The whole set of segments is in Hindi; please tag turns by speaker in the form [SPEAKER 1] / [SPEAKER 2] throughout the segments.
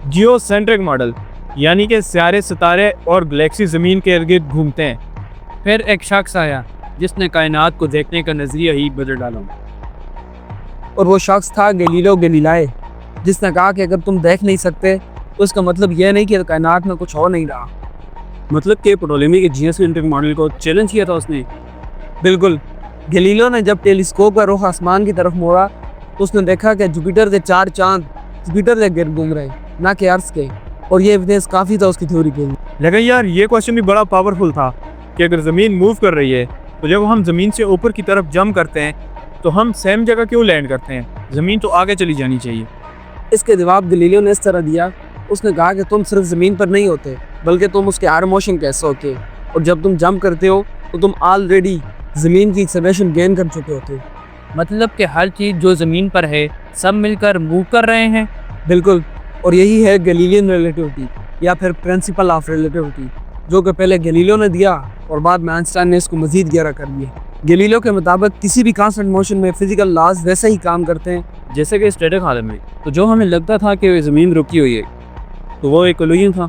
[SPEAKER 1] जियोसेंट्रिक मॉडल, यानी कि सारे सितारे और गैलेक्सी ज़मीन के इर्द गिर्द घूमते हैं।
[SPEAKER 2] फिर एक शख्स आया जिसने कायनात को देखने का नज़रिया ही बदल डाला।
[SPEAKER 3] और वो शख्स था गैलीलियो गैलीलाई, जिसने कहा कि अगर तुम देख नहीं सकते तो इसका मतलब यह नहीं कि कायनात में कुछ हो नहीं रहा।
[SPEAKER 2] मतलब कि टोलेमी के जियोसेंट्रिक मॉडल को चैलेंज किया था उसने।
[SPEAKER 3] बिल्कुल। गैलीलियो ने जब टेलीस्कोप का रुख आसमान की तरफ मोड़ा तो उसने देखा कि जुपिटर के 4 चांद जुपिटर के गिर्द घूम रहे, ना कि अर्थ के, और ये एविडेंस काफ़ी था उसकी थ्योरी के लिए।
[SPEAKER 1] लेकिन यार ये क्वेश्चन भी बड़ा पावरफुल था कि अगर ज़मीन मूव कर रही है तो जब हम ज़मीन से ऊपर की तरफ जंप करते हैं तो हम सेम जगह क्यों लैंड करते हैं? ज़मीन तो आगे चली जानी चाहिए।
[SPEAKER 3] इसके जवाब गैलीलियो ने इस तरह दिया। उसने कहा कि तुम सिर्फ ज़मीन पर नहीं होते बल्कि तुम उसके आर मोशन के हिस्से होते हो, और जब तुम जंप करते हो तो तुम ऑलरेडी ज़मीन की एक्सेलरेशन गेन कर चुके होते हो।
[SPEAKER 2] मतलब कि हर चीज़ जो ज़मीन पर है सब मिलकर मूव कर रहे हैं।
[SPEAKER 3] बिल्कुल। और यही है गैलीलियन रिलेटिविटी, या फिर प्रिंसिपल ऑफ रिलेटिविटी, जो कि पहले गैलीलियो ने दिया और बाद में आइंस्टाइन ने इसको मज़ीद गहरा कर दिया। गैलीलियो के मुताबिक किसी भी कांस्टेंट मोशन में फिजिकल लॉज वैसे ही काम करते हैं
[SPEAKER 2] जैसे कि स्टैटिक हालत में। तो जो हमें लगता था कि ज़मीन रुकी हुई है तो वो एक इल्यूजन था।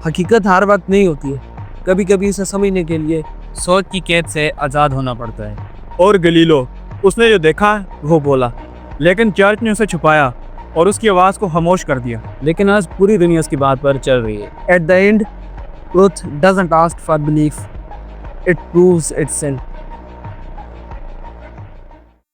[SPEAKER 3] हकीकत हर वक्त नहीं होती है, कभी कभी इसे समझने के लिए
[SPEAKER 2] सोच की कैद से आज़ाद होना पड़ता है।
[SPEAKER 1] और गैलीलियो, उसने जो देखा वो बोला, लेकिन चर्च ने उसे छुपाया और उसकी आवाज़ को खामोश कर दिया।
[SPEAKER 2] लेकिन आज पूरी दुनिया उसकी बात पर चल रही है।
[SPEAKER 3] At the end truth doesn't ask for belief, it proves itself.